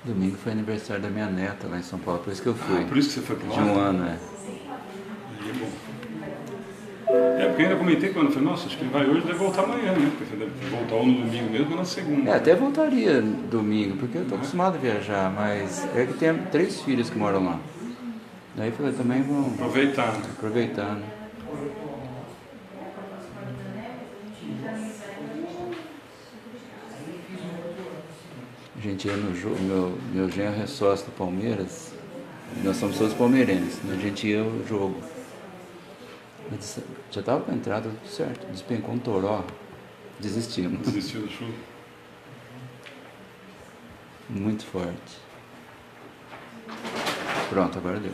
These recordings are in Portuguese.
Domingo foi aniversário da minha neta lá em São Paulo, por isso que eu fui. Por isso que você foi pro De um ano, é. Aí é bom. É, porque eu ainda comentei com ela, falei, nossa, acho que ele vai hoje, deve voltar amanhã, né? Porque você deve voltar ou no domingo mesmo ou na segunda. É, até voltaria domingo, porque eu tô acostumado a viajar, mas é que tem 3 filhos que moram lá. Daí eu falei, também vão Aproveitar, né? aproveitar, né? A gente ia no jogo, meu genro é sócio do Palmeiras, nós somos todos palmeirenses, né? A gente ia ao jogo. Já tava com a entrada tudo certo, despencou um toró, desistimos. Desistiu do show. Muito forte. Pronto, agora deu.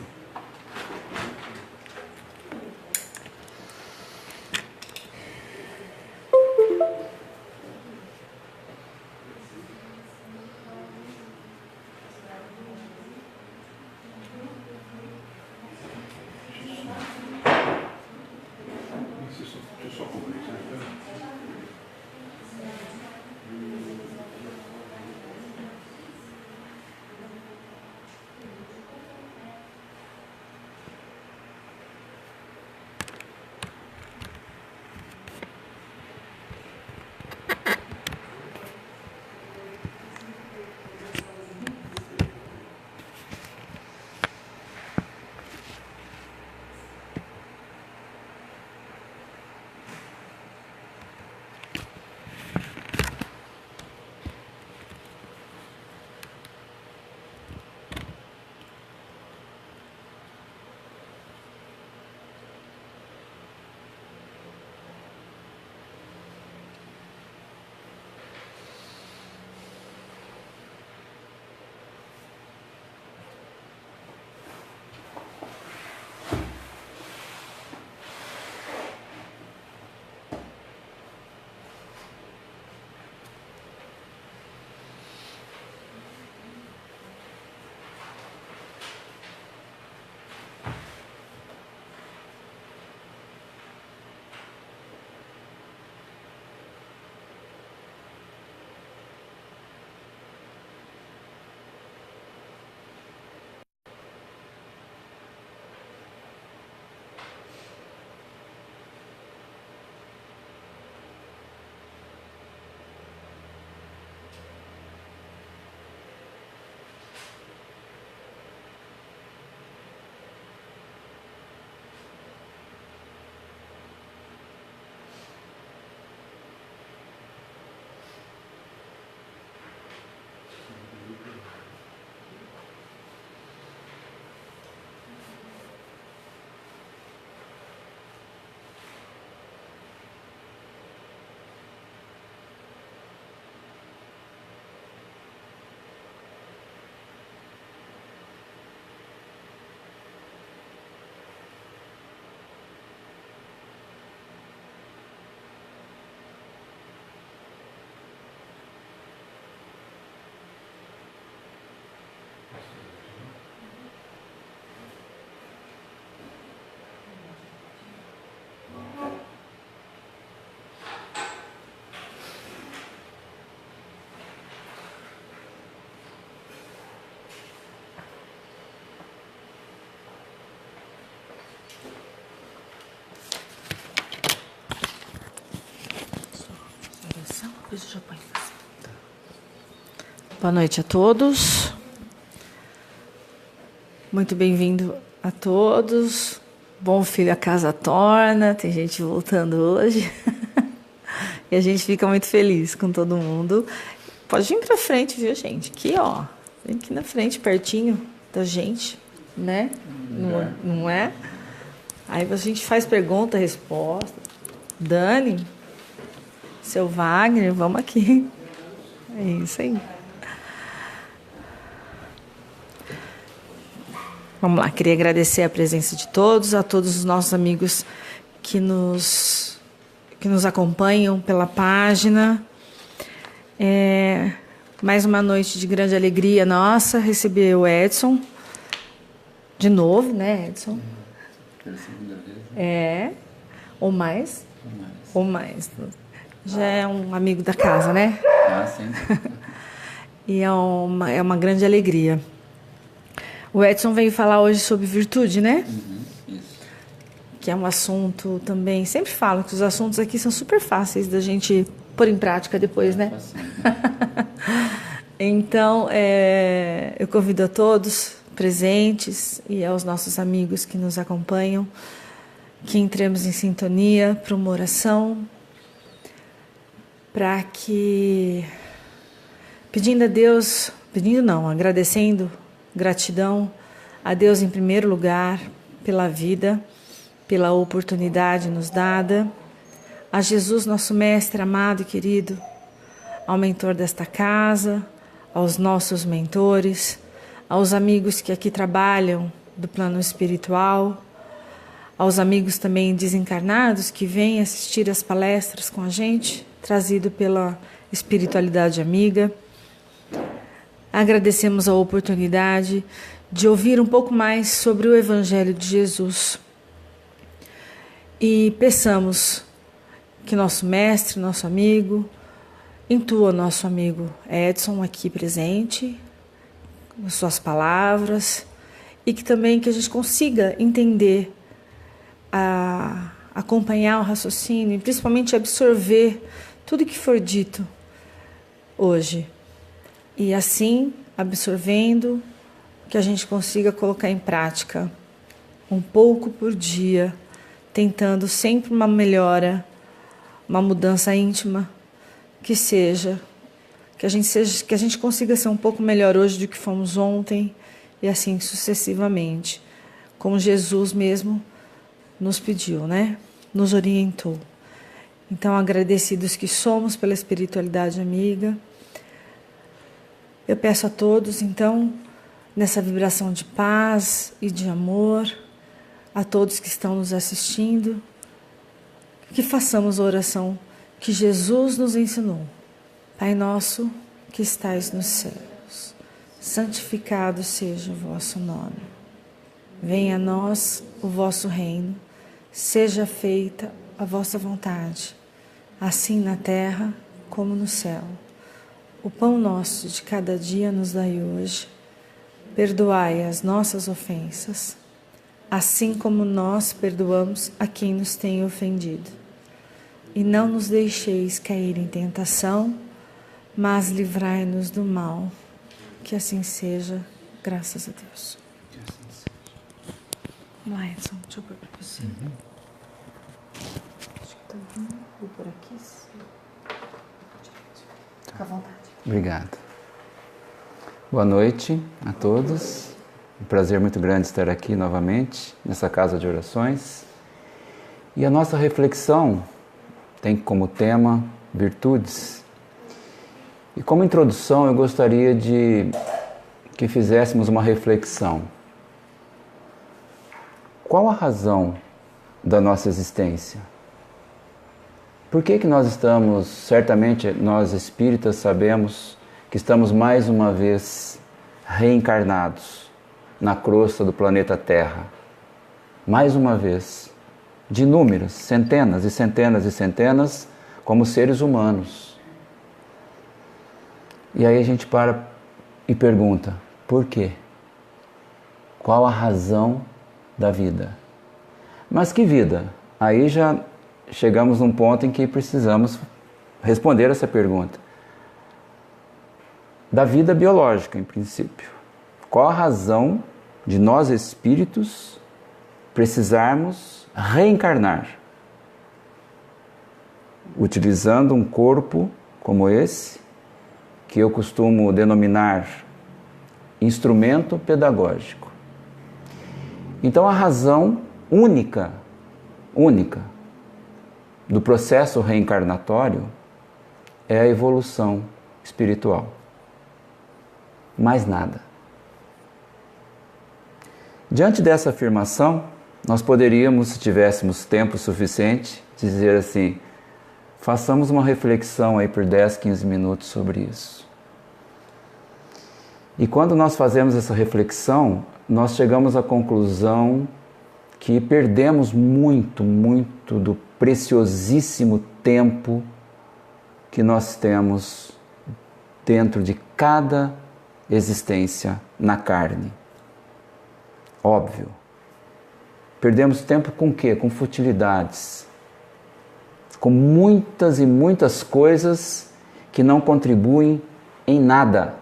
Deixa eu só cobrir isso, né? Boa noite a todos. Muito bem-vindo a todos. Bom filho a casa torna. Tem gente voltando hoje. E a gente fica muito feliz com todo mundo. Pode vir para frente, viu, gente? Aqui, ó. Vem aqui na frente, pertinho da gente, né? Não é? Aí a gente faz pergunta, resposta. Dani, seu Wagner, vamos aqui. É isso aí. Vamos lá, queria agradecer a presença de todos, a todos os nossos amigos que nos acompanham pela página. Mais uma noite de grande alegria nossa, receber o Edson, de novo, né, Edson? Pela segunda vez. Ou mais. Já é um amigo da casa, né? Ah, sim. e é uma grande alegria. O Edson veio falar hoje sobre virtude, né? Isso. Que é um assunto também, sempre falo que os assuntos aqui são super fáceis da gente pôr em prática depois, né? Então, eu convido a todos presentes e aos nossos amigos que nos acompanham, que entremos em sintonia para uma oração, para que, agradecendo, gratidão a Deus em primeiro lugar pela vida, pela oportunidade nos dada, a Jesus, nosso mestre amado e querido, ao mentor desta casa, aos nossos mentores, aos amigos que aqui trabalham do plano espiritual, aos amigos também desencarnados que vêm assistir as palestras com a gente, trazido pela espiritualidade amiga. Agradecemos a oportunidade de ouvir um pouco mais sobre o Evangelho de Jesus. E peçamos que nosso mestre, nosso amigo, intua nosso amigo Edson aqui presente, as suas palavras, e que também que a gente consiga entender, acompanhar o raciocínio e principalmente absorver tudo que for dito hoje. E assim, absorvendo, que a gente consiga colocar em prática um pouco por dia, tentando sempre uma melhora, uma mudança íntima, que a gente consiga ser um pouco melhor hoje do que fomos ontem e assim sucessivamente, como Jesus mesmo nos pediu, né? Nos orientou. Então, agradecidos que somos pela espiritualidade amiga, eu peço a todos, então, nessa vibração de paz e de amor, a todos que estão nos assistindo, que façamos a oração que Jesus nos ensinou. Pai nosso que estais nos céus, santificado seja o vosso nome. Venha a nós o vosso reino, seja feita a vossa vontade, assim na terra como no céu. O pão nosso de cada dia nos dai hoje. Perdoai as nossas ofensas, assim como nós perdoamos a quem nos tem ofendido. E não nos deixeis cair em tentação, mas livrai-nos do mal. Que assim seja, graças a Deus. Vamos lá, Edson, deixa eu pôr para você. Acho que tá vindo. Vou por aqui. Fica à vontade. Obrigado. Boa noite a todos. Um prazer muito grande estar aqui novamente, nessa casa de orações. E a nossa reflexão tem como tema virtudes. E como introdução, eu gostaria de que fizéssemos uma reflexão. Qual a razão da nossa existência? Por que nós estamos, certamente nós espíritas sabemos que estamos mais uma vez reencarnados na crosta do planeta Terra? Mais uma vez, de inúmeras, centenas e centenas e centenas, como seres humanos. E aí a gente para e pergunta, por quê? Qual a razão da vida? Mas que vida? Aí já chegamos num ponto em que precisamos responder essa pergunta. Da vida biológica, em princípio. Qual a razão de nós espíritos precisarmos reencarnar? Utilizando um corpo como esse, que eu costumo denominar instrumento pedagógico. Então a razão única do processo reencarnatório é a evolução espiritual. Mais nada. Diante dessa afirmação, nós poderíamos, se tivéssemos tempo suficiente, dizer assim, façamos uma reflexão aí por 10, 15 minutos sobre isso. E quando nós fazemos essa reflexão, nós chegamos à conclusão que perdemos muito do preciosíssimo tempo que nós temos dentro de cada existência na carne. Óbvio. Perdemos tempo com o quê? Com futilidades. Com muitas e muitas coisas que não contribuem em nada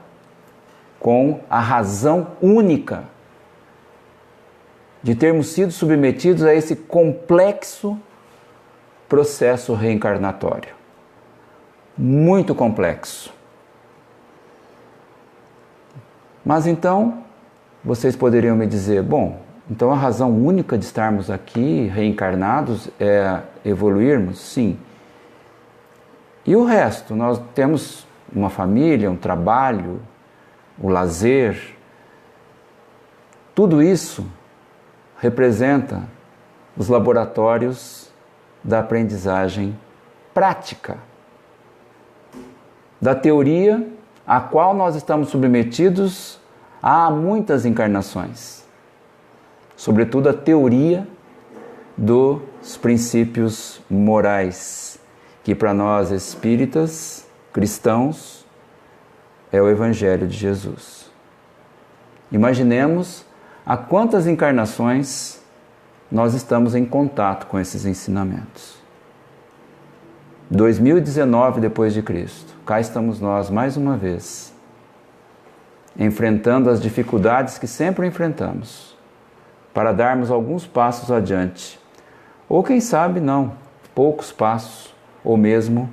com a razão única de termos sido submetidos a esse complexo processo reencarnatório. Muito complexo. Mas então, vocês poderiam me dizer, bom, então a razão única de estarmos aqui reencarnados é evoluirmos? Sim. E o resto? Nós temos uma família, um trabalho, o lazer. Tudo isso representa os laboratórios da aprendizagem prática, da teoria a qual nós estamos submetidos há muitas encarnações. Sobretudo a teoria dos princípios morais, que para nós espíritas, cristãos, é o Evangelho de Jesus. Imaginemos há quantas encarnações nós estamos em contato com esses ensinamentos. 2019 depois de Cristo, cá estamos nós mais uma vez, enfrentando as dificuldades que sempre enfrentamos, para darmos alguns passos adiante, ou quem sabe não, poucos passos, ou mesmo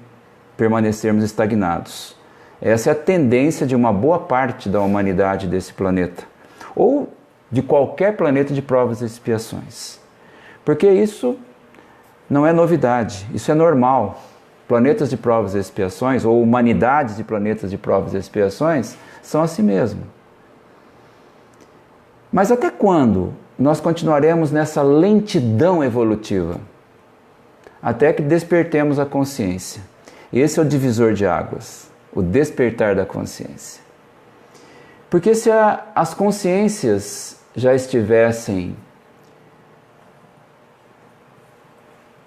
permanecermos estagnados. Essa é a tendência de uma boa parte da humanidade desse planeta, ou de qualquer planeta de provas e expiações. Porque isso não é novidade, isso é normal. Planetas de provas e expiações, ou humanidades de planetas de provas e expiações, são assim mesmo. Mas até quando nós continuaremos nessa lentidão evolutiva? Até que despertemos a consciência. Esse é o divisor de águas, o despertar da consciência. Porque se as consciências já estivessem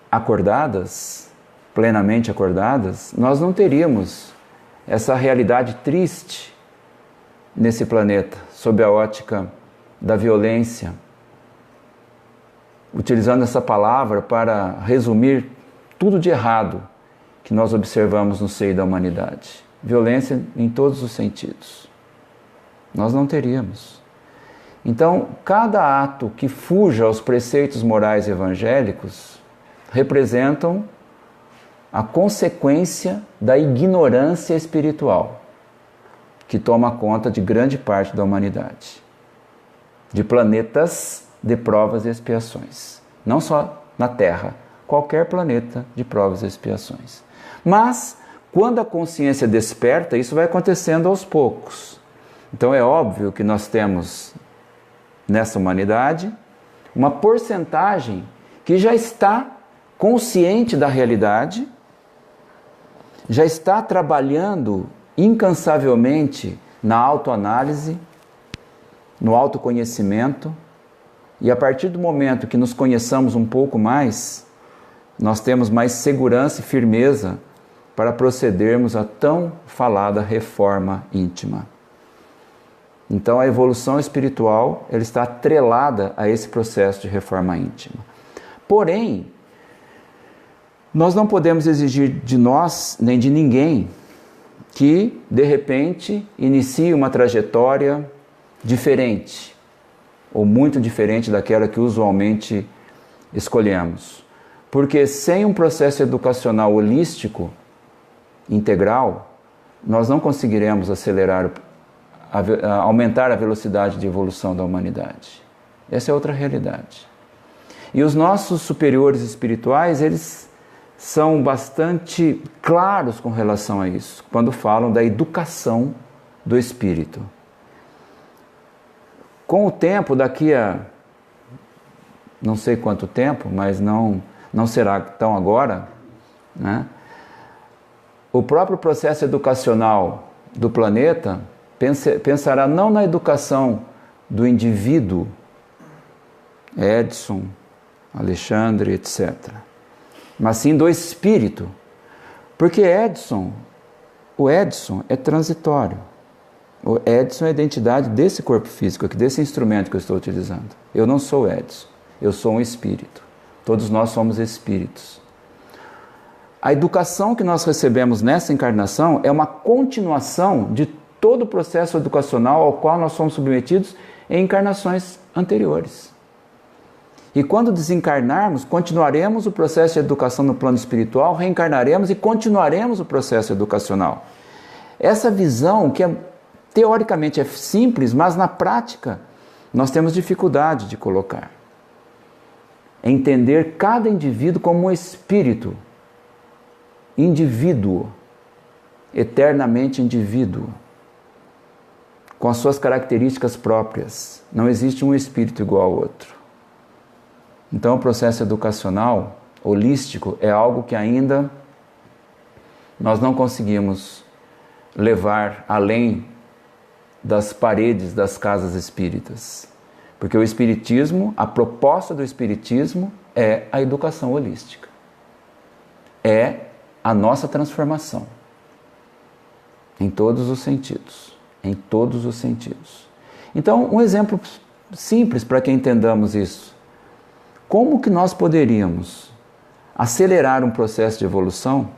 acordadas, plenamente acordadas, nós não teríamos essa realidade triste nesse planeta, sob a ótica da violência, utilizando essa palavra para resumir tudo de errado que nós observamos no seio da humanidade. Violência em todos os sentidos. Nós não teríamos. Então, cada ato que fuja aos preceitos morais evangélicos representam a consequência da ignorância espiritual que toma conta de grande parte da humanidade, de planetas de provas e expiações, não só na Terra, qualquer planeta de provas e expiações. Mas, quando a consciência desperta, isso vai acontecendo aos poucos. Então é óbvio que nós temos nessa humanidade uma porcentagem que já está consciente da realidade, já está trabalhando incansavelmente na autoanálise, no autoconhecimento, e a partir do momento que nos conheçamos um pouco mais, nós temos mais segurança e firmeza para procedermos à tão falada reforma íntima. Então a evolução espiritual ela está atrelada a esse processo de reforma íntima. Porém, nós não podemos exigir de nós, nem de ninguém, que, de repente, inicie uma trajetória diferente, ou muito diferente daquela que usualmente escolhemos. Porque sem um processo educacional holístico, integral, nós não conseguiremos aumentar a velocidade de evolução da humanidade. Essa é outra realidade. E os nossos superiores espirituais, eles são bastante claros com relação a isso, quando falam da educação do espírito. Com o tempo, daqui a não sei quanto tempo, mas não será tão agora, né? O próprio processo educacional do planeta pensará não na educação do indivíduo, Edson, Alexandre, etc., mas sim do espírito. Porque o Edson é transitório. O Edson é a identidade desse corpo físico aqui, desse instrumento que eu estou utilizando. Eu não sou Edson, eu sou um espírito. Todos nós somos espíritos. A educação que nós recebemos nessa encarnação é uma continuação de todo o processo educacional ao qual nós somos submetidos em encarnações anteriores. E quando desencarnarmos, continuaremos o processo de educação no plano espiritual, reencarnaremos e continuaremos o processo educacional. Essa visão, que teoricamente é simples, mas na prática nós temos dificuldade de colocar. Entender cada indivíduo como um espírito, indivíduo, eternamente indivíduo, com as suas características próprias. Não existe um espírito igual ao outro. Então, o processo educacional holístico é algo que ainda nós não conseguimos levar além das paredes das casas espíritas. Porque o espiritismo, a proposta do espiritismo é a educação holística. É a nossa transformação. Em todos os sentidos. Em todos os sentidos. Então, um exemplo simples para que entendamos isso. Como que nós poderíamos acelerar um processo de evolução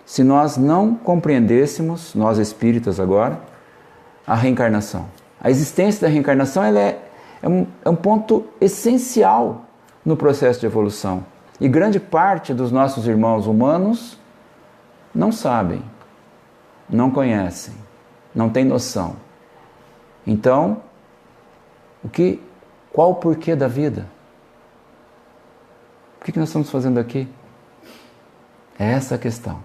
se nós não compreendêssemos, nós espíritas agora, a reencarnação? A existência da reencarnação ela é um ponto essencial no processo de evolução. E grande parte dos nossos irmãos humanos não sabem, não conhecem, não têm noção. Então, qual o porquê da vida? O que nós estamos fazendo aqui? É essa a questão.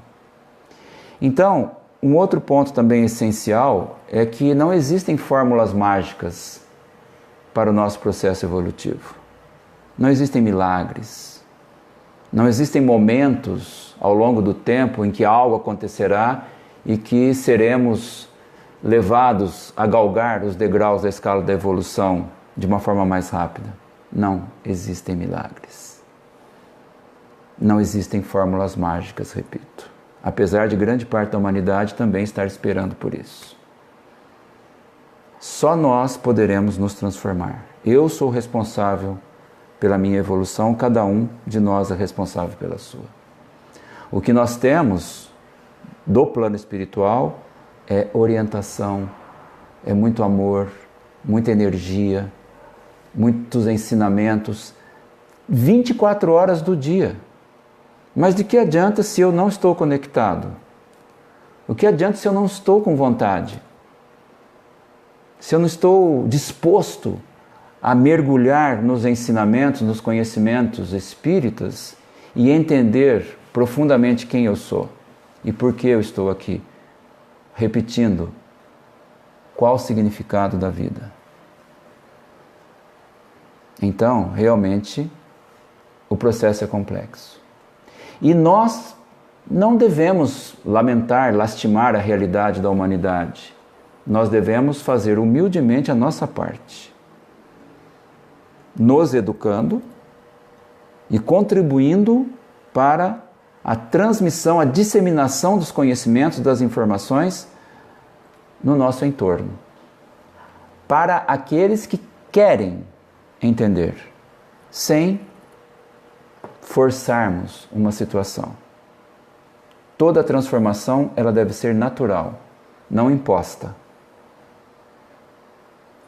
Então, um outro ponto também essencial é que não existem fórmulas mágicas para o nosso processo evolutivo. Não existem milagres. Não existem momentos ao longo do tempo em que algo acontecerá e que seremos levados a galgar os degraus da escala da evolução de uma forma mais rápida. Não existem milagres. Não existem fórmulas mágicas, repito. Apesar de grande parte da humanidade também estar esperando por isso. Só nós poderemos nos transformar. Eu sou responsável pela minha evolução, cada um de nós é responsável pela sua. O que nós temos do plano espiritual é orientação, é muito amor, muita energia, muitos ensinamentos, 24 horas do dia. Mas de que adianta se eu não estou conectado? O que adianta se eu não estou com vontade? Se eu não estou disposto a mergulhar nos ensinamentos, nos conhecimentos espíritas e entender profundamente quem eu sou e por que eu estou aqui, repetindo qual o significado da vida. Então, realmente, o processo é complexo. E nós não devemos lamentar, lastimar a realidade da humanidade. Nós devemos fazer humildemente a nossa parte, nos educando e contribuindo para a transmissão, a disseminação dos conhecimentos, das informações no nosso entorno, para aqueles que querem entender, sem forçarmos uma situação. Toda transformação ela deve ser natural, não imposta.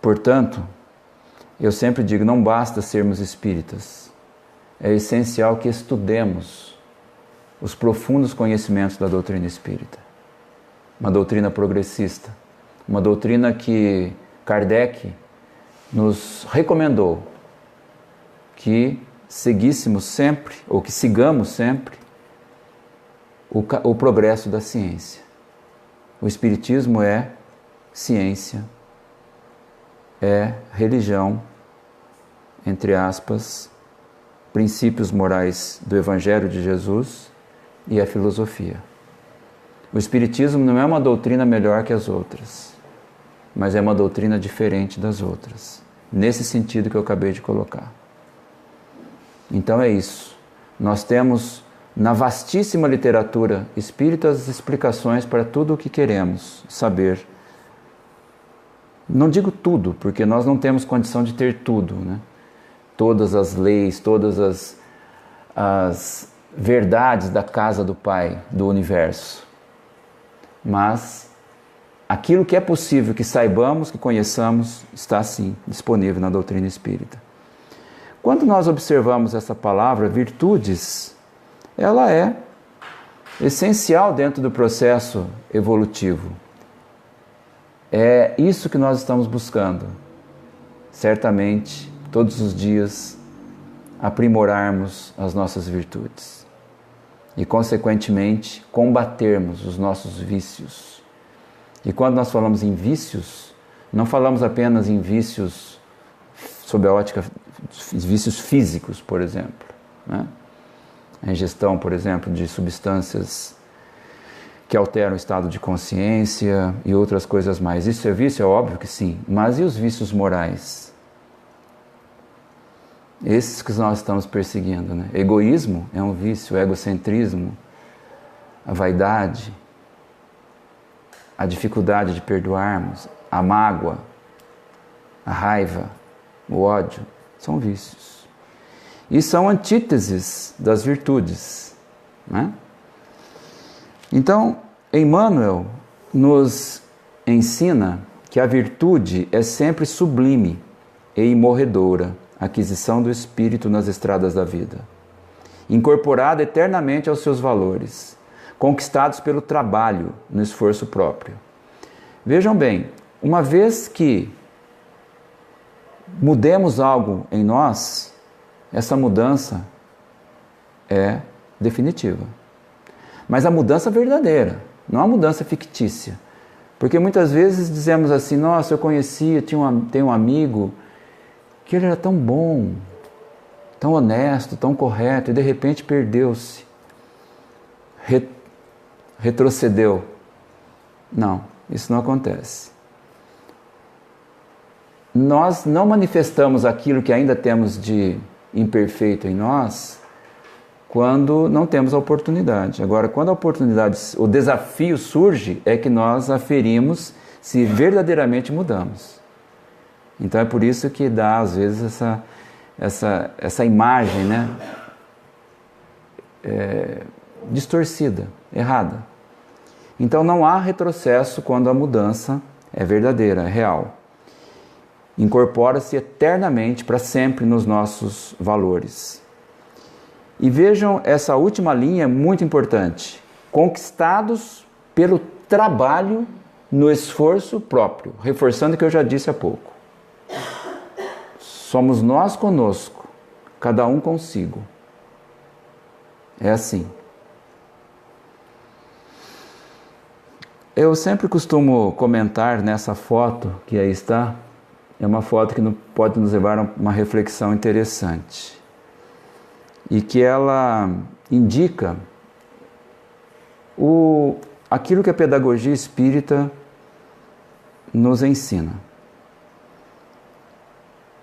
Portanto, eu sempre digo, não basta sermos espíritas. É essencial que estudemos os profundos conhecimentos da doutrina espírita. Uma doutrina progressista, uma doutrina que Kardec nos recomendou que seguíssemos sempre, ou que sigamos sempre, o progresso da ciência. O Espiritismo é ciência, é religião, entre aspas, princípios morais do Evangelho de Jesus e é filosofia. O Espiritismo não é uma doutrina melhor que as outras, mas é uma doutrina diferente das outras, nesse sentido que eu acabei de colocar. Então é isso. Nós temos na vastíssima literatura espírita as explicações para tudo o que queremos saber Não digo tudo, porque nós não temos condição de ter tudo, né? Todas as leis, todas as verdades da casa do Pai, do universo. Mas aquilo que é possível que saibamos, que conheçamos, está sim disponível na doutrina espírita. Quando nós observamos essa palavra, virtudes, ela é essencial dentro do processo evolutivo. É isso que nós estamos buscando. Certamente, todos os dias, aprimorarmos as nossas virtudes e, consequentemente, combatermos os nossos vícios. E quando nós falamos em vícios, não falamos apenas em vícios sob a ótica, vícios físicos, por exemplo, né? A ingestão, por exemplo, de substâncias que alteram o estado de consciência e outras coisas mais. Isso é vício? É óbvio que sim. Mas e os vícios morais? Esses que nós estamos perseguindo, né? Egoísmo é um vício, o egocentrismo, a vaidade, a dificuldade de perdoarmos, a mágoa, a raiva, o ódio, são vícios. E são antíteses das virtudes, né? Então, Emmanuel nos ensina que a virtude é sempre sublime e imorredora, aquisição do espírito nas estradas da vida, incorporada eternamente aos seus valores, conquistados pelo trabalho, no esforço próprio. Vejam bem, uma vez que mudemos algo em nós, essa mudança é definitiva. Mas a mudança verdadeira, não a mudança fictícia. Porque muitas vezes dizemos assim, nossa, eu conhecia, tenho um amigo que ele era tão bom, tão honesto, tão correto, e de repente perdeu-se, retrocedeu. Não, isso não acontece. Nós não manifestamos aquilo que ainda temos de imperfeito em nós quando não temos a oportunidade. Agora, quando a oportunidade, o desafio surge, é que nós aferimos se verdadeiramente mudamos. Então é por isso que dá, às vezes, essa imagem, né? Distorcida, errada. Então não há retrocesso quando a mudança é verdadeira, é real. Incorpora-se eternamente, para sempre, nos nossos valores. E vejam, essa última linha é muito importante. Conquistados pelo trabalho no esforço próprio, reforçando o que eu já disse há pouco. Somos nós conosco, cada um consigo. É assim. Eu sempre costumo comentar nessa foto que aí está, é uma foto que pode nos levar a uma reflexão interessante. E que ela indica aquilo que a pedagogia espírita nos ensina.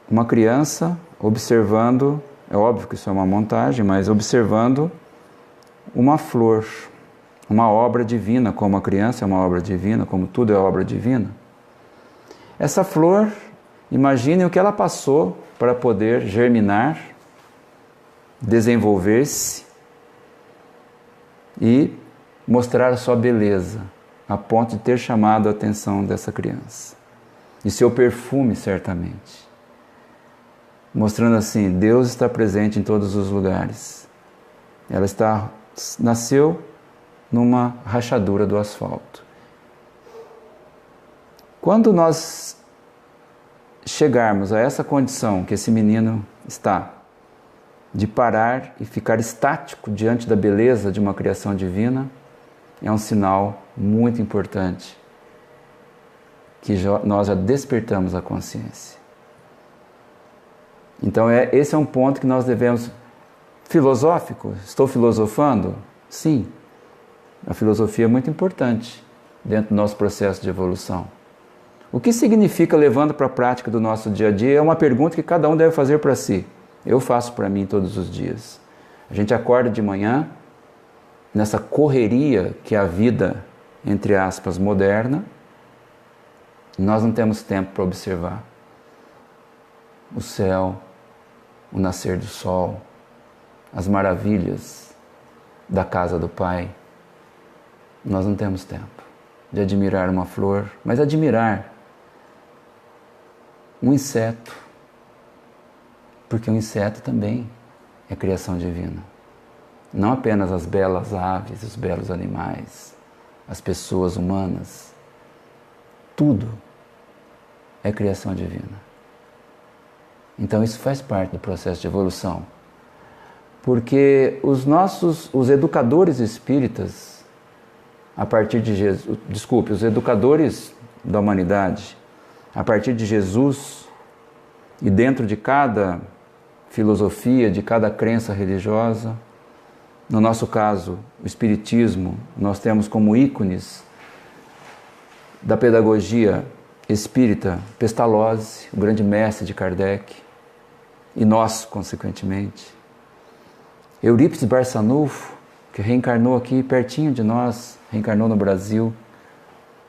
Uma criança observando, é óbvio que isso é uma montagem, mas observando uma flor, uma obra divina, como a criança é uma obra divina, como tudo é obra divina. Essa flor, imaginem o que ela passou para poder germinar, desenvolver-se e mostrar a sua beleza, a ponto de ter chamado a atenção dessa criança. E seu perfume, certamente. Mostrando assim, Deus está presente em todos os lugares. Ela nasceu numa rachadura do asfalto. Quando nós chegarmos a essa condição que esse menino está, de parar e ficar estático diante da beleza de uma criação divina, é um sinal muito importante que nós já despertamos a consciência. Então esse é um ponto que nós devemos... Filosófico? Estou filosofando? Sim. A filosofia é muito importante dentro do nosso processo de evolução. O que significa levando para a prática do nosso dia a dia é uma pergunta que cada um deve fazer para si. Eu faço para mim todos os dias. A gente acorda de manhã, nessa correria que é a vida, entre aspas, moderna, Nós não temos tempo para observar o céu, o nascer do sol, as maravilhas da casa do Pai. Nós não temos tempo de admirar uma flor, mas admirar um inseto, porque um inseto também é criação divina. Não apenas as belas aves, os belos animais, as pessoas humanas, tudo é criação divina. Então isso faz parte do processo de evolução. Porque os educadores espíritas, a partir de Jesus, os educadores da humanidade, a partir de Jesus, e dentro de cada filosofia, de cada crença religiosa, no nosso caso, o Espiritismo, nós temos como ícones da pedagogia espírita Pestalozzi, o grande mestre de Kardec, e nós, consequentemente. Eurípides Barçanufo, que reencarnou aqui pertinho de nós, reencarnou no Brasil,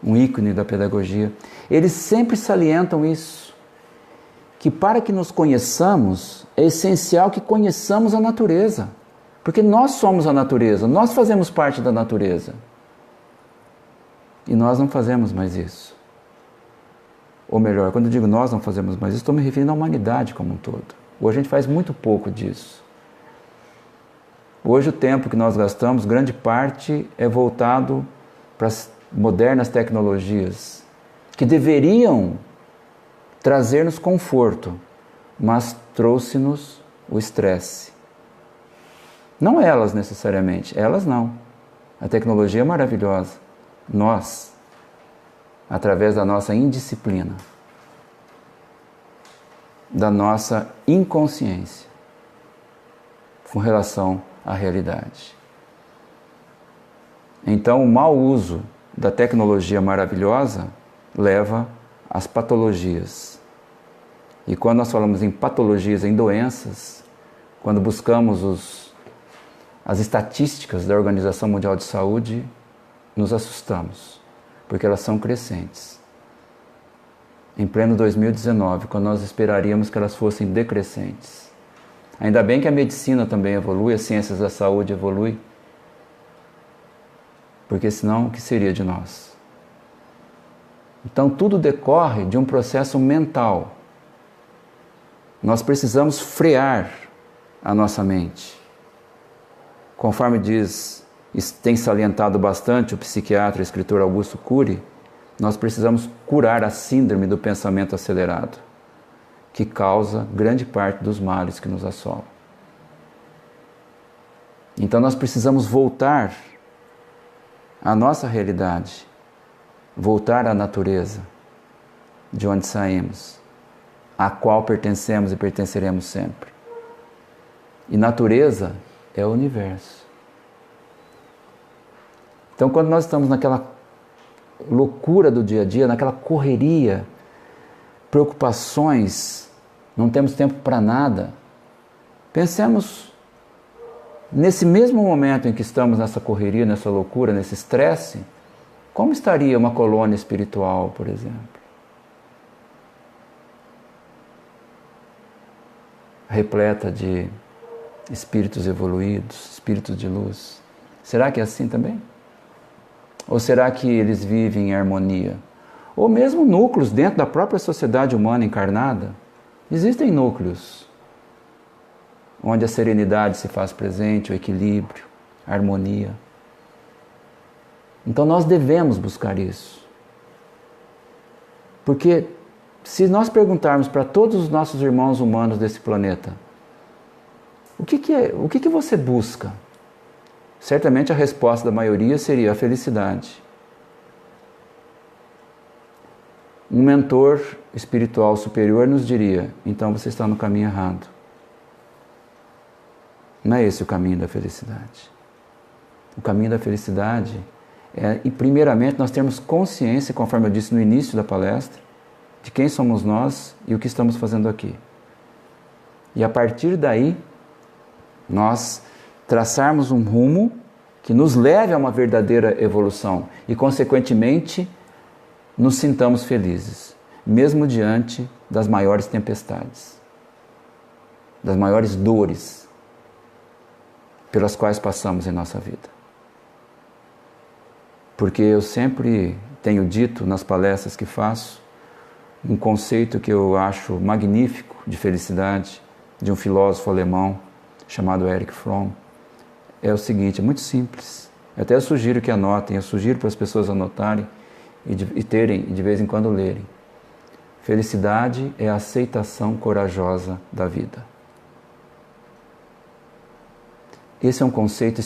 um ícone da pedagogia. Eles sempre salientam isso, que para que nos conheçamos, é essencial que conheçamos a natureza. Porque nós somos a natureza, nós fazemos parte da natureza. E nós não fazemos mais isso. Ou melhor, quando eu digo nós não fazemos mais isso, estou me referindo à humanidade como um todo. Hoje a gente faz muito pouco disso. Hoje o tempo que nós gastamos, grande parte é voltado para as modernas tecnologias, que deveriam trazer-nos conforto, mas trouxe-nos o estresse. Não elas necessariamente, elas não. A tecnologia é maravilhosa. Nós, através da nossa indisciplina, da nossa inconsciência com relação à realidade. Então, o mau uso da tecnologia maravilhosa leva às patologias. E quando nós falamos em patologias, em doenças, quando buscamos as estatísticas da Organização Mundial de Saúde, nos assustamos, porque elas são crescentes. Em pleno 2019, quando nós esperaríamos que elas fossem decrescentes. Ainda bem que a medicina também evolui, as ciências da saúde evoluem, porque senão o que seria de nós? Então tudo decorre de um processo mental. Nós precisamos frear a nossa mente. Conforme tem salientado bastante o psiquiatra e escritor Augusto Cury, nós precisamos curar a síndrome do pensamento acelerado, que causa grande parte dos males que nos assolam. Então nós precisamos voltar à nossa realidade, voltar à natureza de onde saímos, à qual pertencemos e pertenceremos sempre. E natureza é o universo. Então, quando nós estamos naquela loucura do dia a dia, naquela correria, preocupações, não temos tempo para nada, pensemos nesse mesmo momento em que estamos nessa correria, nessa loucura, nesse estresse, como estaria uma colônia espiritual, por exemplo? Repleta de espíritos evoluídos, espíritos de luz. Será que é assim também? Ou será que eles vivem em harmonia? Ou mesmo núcleos dentro da própria sociedade humana encarnada? Existem núcleos onde a serenidade se faz presente, o equilíbrio, a harmonia. Então nós devemos buscar isso. Porque se nós perguntarmos para todos os nossos irmãos humanos desse planeta, o que você busca? Certamente a resposta da maioria seria a felicidade. Um mentor espiritual superior nos diria, então você está no caminho errado. Não é esse o caminho da felicidade. O caminho da felicidade é, e primeiramente, nós termos consciência, conforme eu disse no início da palestra, de quem somos nós e o que estamos fazendo aqui. E a partir daí, nós traçarmos um rumo que nos leve a uma verdadeira evolução e, consequentemente, nos sintamos felizes, mesmo diante das maiores tempestades, das maiores dores pelas quais passamos em nossa vida. Porque eu sempre tenho dito nas palestras que faço um conceito que eu acho magnífico de felicidade, de um filósofo alemão chamado Erich Fromm. É o seguinte, é muito simples. Até eu sugiro que anotem, eu sugiro para as pessoas anotarem e terem, de vez em quando lerem. Felicidade é a aceitação corajosa da vida. Esse é um conceito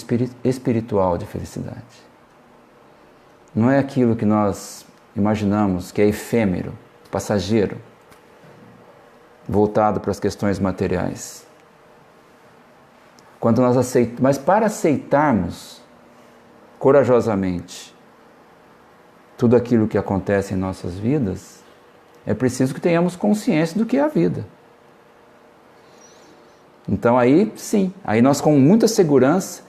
espiritual de felicidade. Não é aquilo que nós imaginamos que é efêmero, passageiro, voltado para as questões materiais. Quando nós aceitamos, mas para aceitarmos corajosamente tudo aquilo que acontece em nossas vidas, é preciso que tenhamos consciência do que é a vida. Então aí sim, aí nós com muita segurança,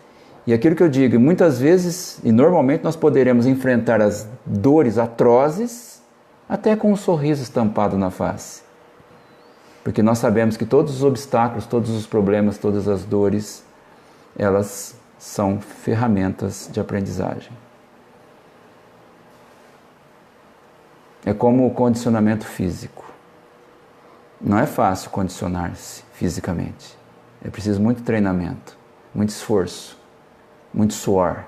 e aquilo que eu digo, muitas vezes e normalmente nós poderemos enfrentar as dores atrozes até com um sorriso estampado na face. Porque nós sabemos que todos os obstáculos, todos os problemas, todas as dores, elas são ferramentas de aprendizagem. É como o condicionamento físico. Não é fácil condicionar-se fisicamente. É preciso muito treinamento, muito esforço, muito suor,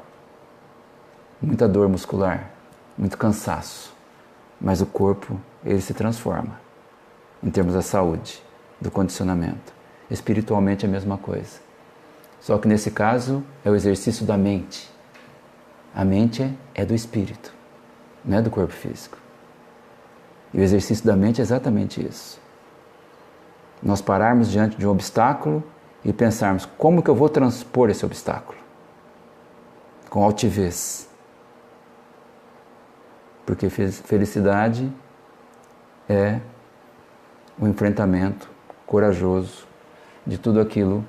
muita dor muscular, muito cansaço. Mas o corpo, ele se transforma em termos da saúde, do condicionamento. Espiritualmente é a mesma coisa. Só que nesse caso é o exercício da mente. A mente é do espírito, não é do corpo físico. E o exercício da mente é exatamente isso. Nós pararmos diante de um obstáculo e pensarmos como que eu vou transpor esse obstáculo. Com altivez. Porque felicidade é o enfrentamento corajoso de tudo aquilo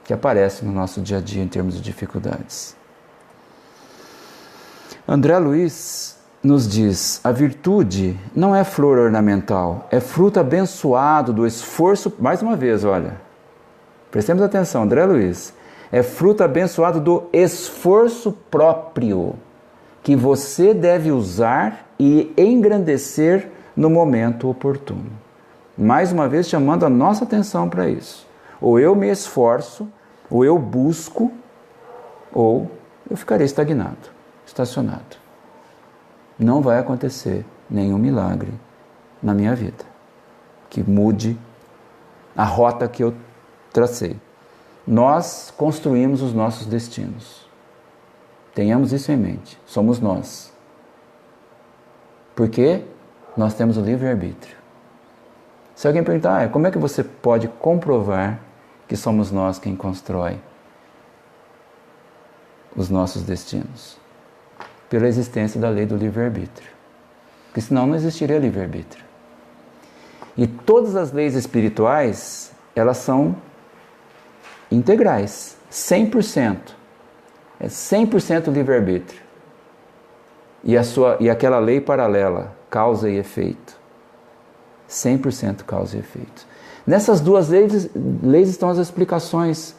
que aparece no nosso dia a dia em termos de dificuldades. André Luiz nos diz: a virtude não é flor ornamental, é fruto abençoado do esforço, mais uma vez, olha, prestemos atenção, André Luiz, é fruto abençoado do esforço próprio, que você deve usar e engrandecer no momento oportuno. Mais uma vez chamando a nossa atenção para isso. Ou eu me esforço, ou eu busco, ou eu ficarei estagnado, estacionado. Não vai acontecer nenhum milagre na minha vida que mude a rota que eu tracei. Nós construímos os nossos destinos. Tenhamos isso em mente. Somos nós. Porque nós temos o livre-arbítrio. Se alguém perguntar, como é que você pode comprovar que somos nós quem constrói os nossos destinos? Pela existência da lei do livre-arbítrio. Porque senão não existiria livre-arbítrio. E todas as leis espirituais, elas são integrais, 100%. É 100% livre-arbítrio. E aquela lei paralela, causa e efeito. 100% causa e efeito. Nessas duas leis estão as explicações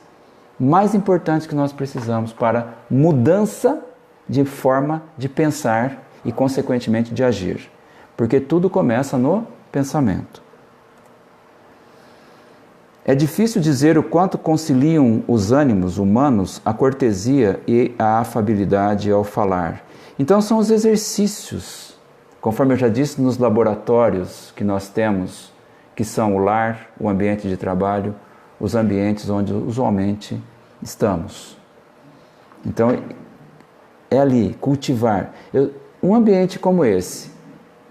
mais importantes que nós precisamos para mudança de forma de pensar e, consequentemente, de agir. Porque tudo começa no pensamento. É difícil dizer o quanto conciliam os ânimos humanos a cortesia e a afabilidade ao falar. Então são os exercícios, conforme eu já disse, nos laboratórios que nós temos, que são o lar, o ambiente de trabalho, os ambientes onde usualmente estamos. Então é ali, cultivar. Um ambiente como esse.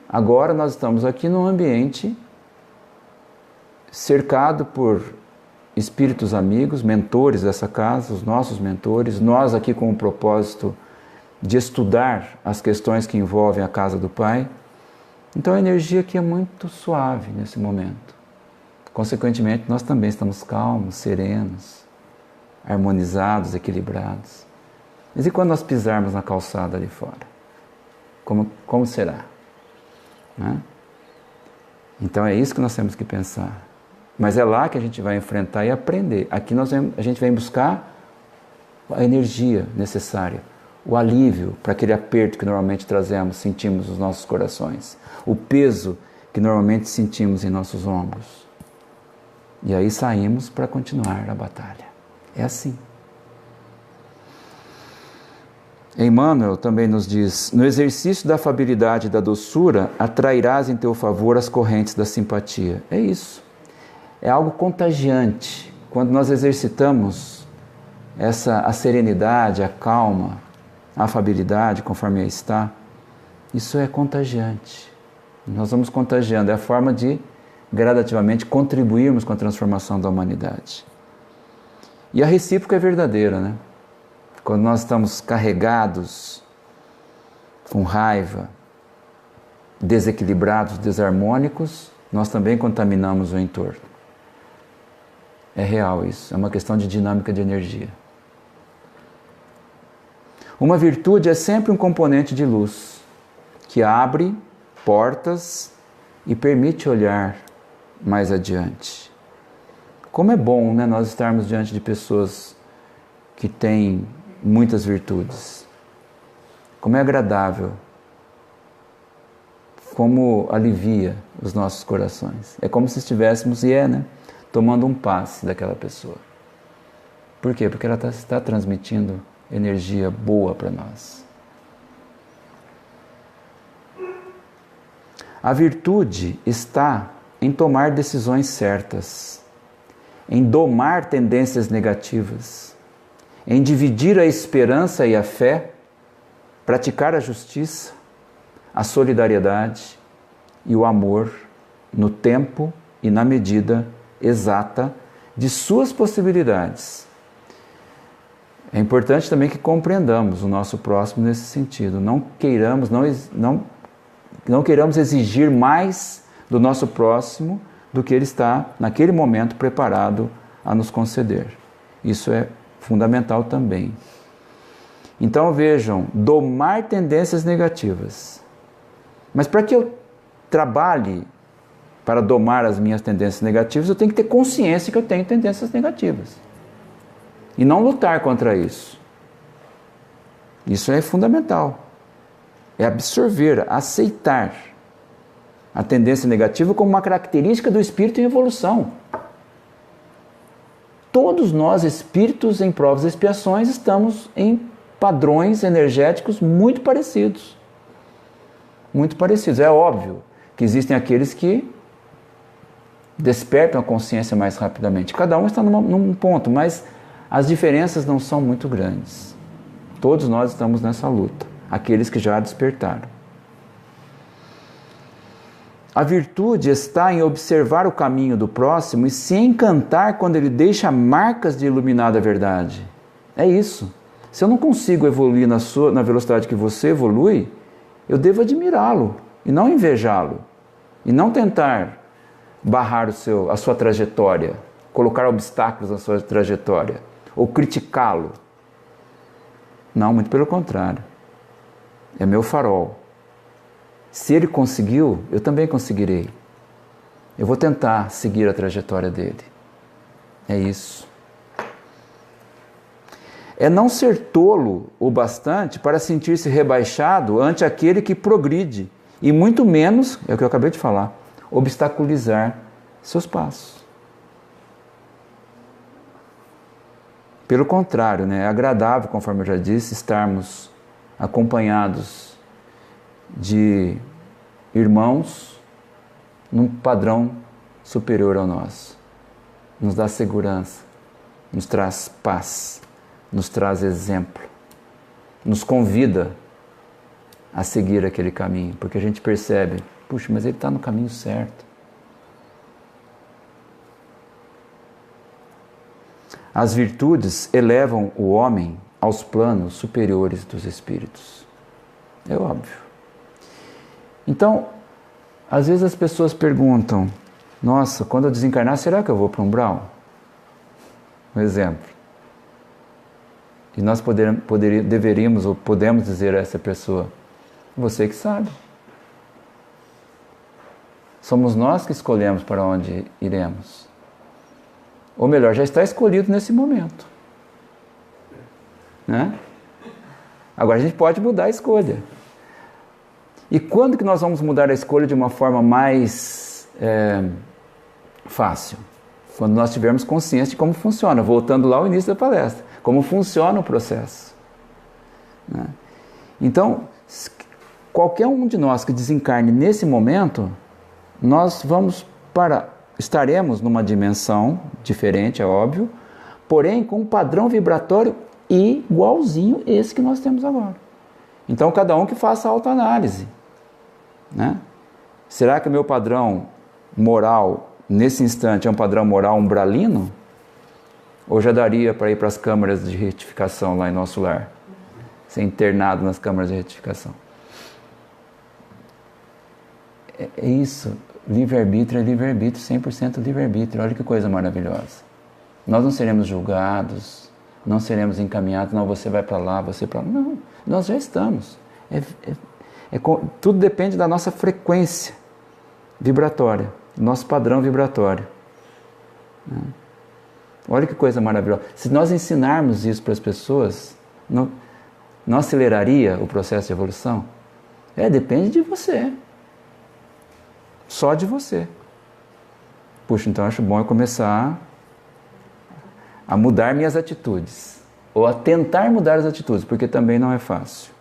Agora nós estamos aqui num ambiente cercado por espíritos amigos, mentores dessa casa, os nossos mentores, nós aqui com o propósito de estudar as questões que envolvem a casa do Pai. Então a energia aqui é muito suave nesse momento. Consequentemente, nós também estamos calmos, serenos, harmonizados, equilibrados. Mas e quando nós pisarmos na calçada ali fora? Como será? né? Então é isso que nós temos que pensar. Mas é lá que a gente vai enfrentar e aprender. Aqui a gente vem buscar a energia necessária, o alívio para aquele aperto que normalmente sentimos nos nossos corações, o peso que normalmente sentimos em nossos ombros. E aí saímos para continuar a batalha. É assim. Emmanuel também nos diz: no exercício da afabilidade e da doçura, atrairás em teu favor as correntes da simpatia. É isso. É algo contagiante. Quando nós exercitamos a serenidade, a calma, a afabilidade, conforme aí está, isso é contagiante. Nós vamos contagiando. É a forma de gradativamente contribuirmos com a transformação da humanidade. E a recíproca é verdadeira, né? Quando nós estamos carregados, com raiva, desequilibrados, desarmônicos, nós também contaminamos o entorno. É real isso, é uma questão de dinâmica de energia. Uma virtude é sempre um componente de luz, que abre portas e permite olhar mais adiante. Como é bom, né, nós estarmos diante de pessoas que têm muitas virtudes. Como é agradável. Como alivia os nossos corações. É como se estivéssemos, né, tomando um passe daquela pessoa. Por quê? Porque ela está transmitindo energia boa para nós. A virtude está em tomar decisões certas, em domar tendências negativas, em dividir a esperança e a fé, praticar a justiça, a solidariedade e o amor no tempo e na medida exata de suas possibilidades. É importante também que compreendamos o nosso próximo nesse sentido. Não queiramos exigir mais do nosso próximo do que ele está, naquele momento, preparado a nos conceder. Isso é fundamental também. Então vejam, domar tendências negativas. Mas para que eu trabalhe para domar as minhas tendências negativas, eu tenho que ter consciência que eu tenho tendências negativas. E não lutar contra isso. Isso é fundamental. É absorver, aceitar a tendência negativa como uma característica do espírito em evolução. Todos nós, espíritos em provas e expiações, estamos em padrões energéticos muito parecidos. Muito parecidos. É óbvio que existem aqueles que despertam a consciência mais rapidamente. Cada um está num ponto, mas as diferenças não são muito grandes. Todos nós estamos nessa luta. Aqueles que já despertaram. A virtude está em observar o caminho do próximo e se encantar quando ele deixa marcas de iluminada verdade. É isso. Se eu não consigo evoluir na velocidade que você evolui, eu devo admirá-lo e não invejá-lo. E não tentar barrar a sua trajetória, colocar obstáculos na sua trajetória, ou criticá-lo. Não, muito pelo contrário. É meu farol. Se ele conseguiu, eu também conseguirei. Eu vou tentar seguir a trajetória dele. É isso. É não ser tolo o bastante para sentir-se rebaixado ante aquele que progride, e muito menos, é o que eu acabei de falar, obstaculizar seus passos. Pelo contrário, né, é agradável, conforme eu já disse, estarmos acompanhados de irmãos num padrão superior ao nosso. Nos dá segurança, nos traz paz, nos traz exemplo, nos convida a seguir aquele caminho, porque a gente percebe, puxa, mas ele está no caminho certo. As virtudes elevam o homem aos planos superiores dos espíritos. É óbvio. Então, às vezes as pessoas perguntam, nossa, quando eu desencarnar, será que eu vou para o umbral? Um exemplo. E nós deveríamos ou podemos dizer a essa pessoa, você que sabe. Somos nós que escolhemos para onde iremos. Ou melhor, já está escolhido nesse momento. Né? Agora a gente pode mudar a escolha. E quando que nós vamos mudar a escolha de uma forma mais fácil? Quando nós tivermos consciência de como funciona, voltando lá ao início da palestra, como funciona o processo. Né? Então, qualquer um de nós que desencarne nesse momento, nós estaremos numa dimensão diferente, é óbvio, porém com um padrão vibratório igualzinho esse que nós temos agora. Então, cada um que faça a autoanálise. Né? Será que o meu padrão moral, nesse instante, é um padrão moral umbralino? Ou já daria para ir para as câmaras de retificação lá em nosso lar? Ser internado nas câmaras de retificação. É isso. Livre-arbítrio é livre-arbítrio, 100% livre-arbítrio. Olha que coisa maravilhosa. Nós não seremos julgados, não seremos encaminhados, não, você vai para lá, você para lá. Não, nós já estamos. Tudo depende da nossa frequência vibratória, do nosso padrão vibratório. Olha que coisa maravilhosa. Se nós ensinarmos isso para as pessoas, não aceleraria o processo de evolução? Depende de você. Só de você. Puxa, então acho bom eu começar a mudar minhas atitudes. Ou a tentar mudar as atitudes, porque também não é fácil.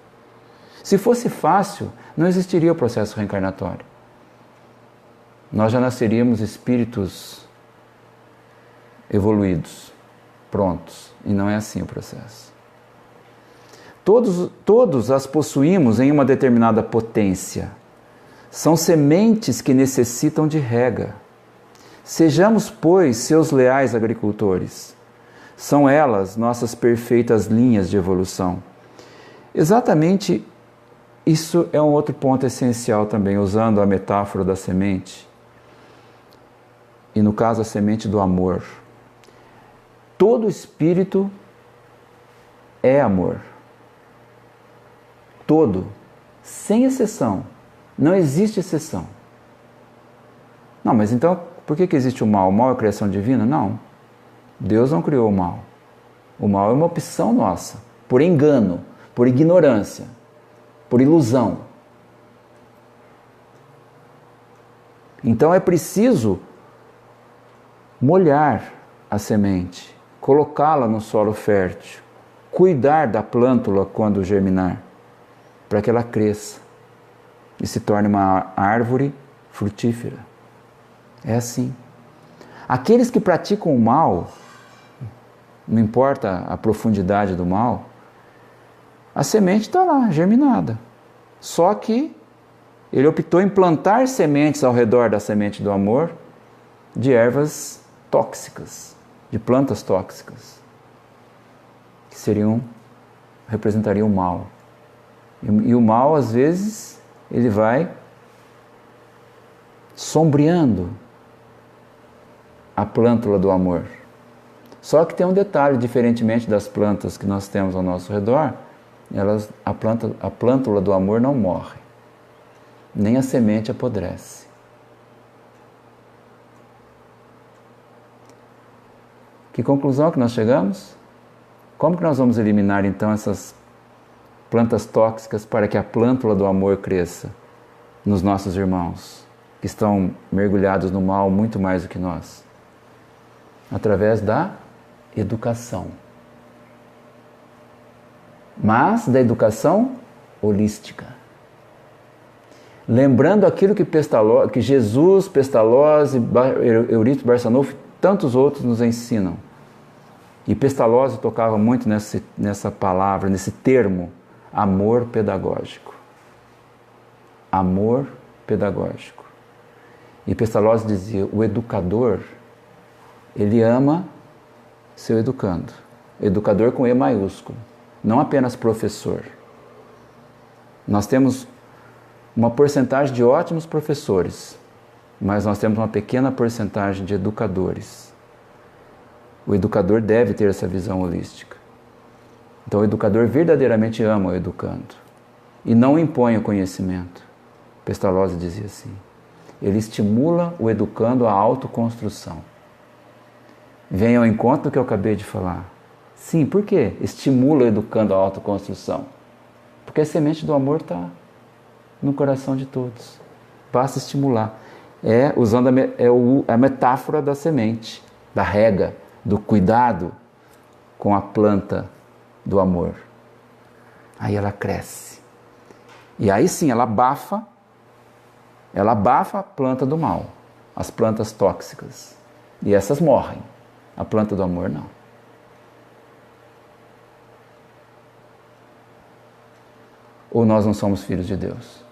Se fosse fácil, não existiria o processo reencarnatório. Nós já nasceríamos espíritos evoluídos, prontos. E não é assim o processo. Todos as possuímos em uma determinada potência. São sementes que necessitam de rega. Sejamos, pois, seus leais agricultores. São elas nossas perfeitas linhas de evolução. Exatamente isso é um outro ponto essencial também, usando a metáfora da semente. E no caso, a semente do amor. Todo espírito é amor. Todo, sem exceção. Não existe exceção. Não, mas então, por que existe o mal? O mal é criação divina? Não. Deus não criou o mal. O mal é uma opção nossa, por engano, por ignorância, por ilusão. Então é preciso molhar a semente, colocá-la no solo fértil, cuidar da plântula quando germinar, para que ela cresça e se torne uma árvore frutífera. É assim. Aqueles que praticam o mal, não importa a profundidade do mal, a semente está lá, germinada. Só que ele optou em plantar sementes ao redor da semente do amor de ervas tóxicas, de plantas tóxicas, que representariam o mal. E o mal, às vezes, ele vai sombreando a plântula do amor. Só que tem um detalhe, diferentemente das plantas que nós temos ao nosso redor, a plântula do amor não morre, nem a semente apodrece. Que conclusão que nós chegamos? Como que nós vamos eliminar então essas plantas tóxicas para que a plântula do amor cresça nos nossos irmãos, que estão mergulhados no mal muito mais do que nós? Através da educação. Mas da educação holística. Lembrando aquilo que Jesus, Pestalozzi, Eurípides Barçanufo e tantos outros nos ensinam. E Pestalozzi tocava muito nessa palavra, nesse termo, amor pedagógico. Amor pedagógico. E Pestalozzi dizia, o educador, ele ama seu educando. Educador com E maiúsculo. Não apenas professor. Nós temos uma porcentagem de ótimos professores, mas nós temos uma pequena porcentagem de educadores. O educador deve ter essa visão holística. Então o educador verdadeiramente ama o educando e não impõe o conhecimento. Pestalozzi dizia assim. ele estimula o educando à autoconstrução. Vem ao encontro do que eu acabei de falar. Sim, por quê? Estimula o educando à autoconstrução. Porque a semente do amor está no coração de todos. Basta estimular. Usando a metáfora da semente, da rega, do cuidado com a planta do amor. Aí ela cresce. E aí sim, ela abafa a planta do mal, as plantas tóxicas. E essas morrem. A planta do amor não. Ou nós não somos filhos de Deus?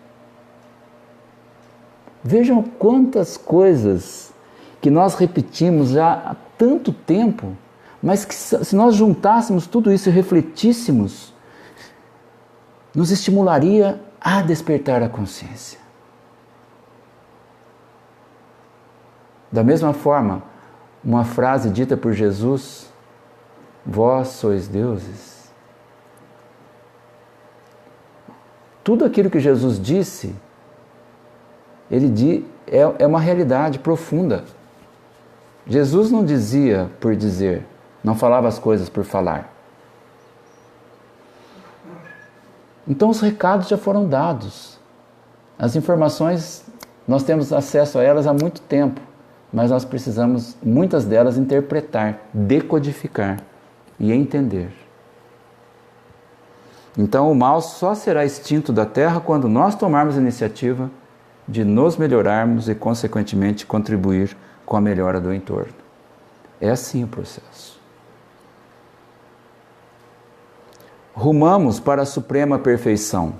Vejam quantas coisas que nós repetimos já há tanto tempo, mas que se nós juntássemos tudo isso e refletíssemos, nos estimularia a despertar a consciência. Da mesma forma, uma frase dita por Jesus, vós sois deuses. Tudo aquilo que Jesus disse, é uma realidade profunda. Jesus não dizia por dizer, não falava as coisas por falar. Então os recados já foram dados. As informações, nós temos acesso a elas há muito tempo, mas nós precisamos, muitas delas, interpretar, decodificar e entender. Então o mal só será extinto da Terra quando nós tomarmos a iniciativa de nos melhorarmos e, consequentemente, contribuir com a melhora do entorno. É assim o processo. Rumamos para a suprema perfeição.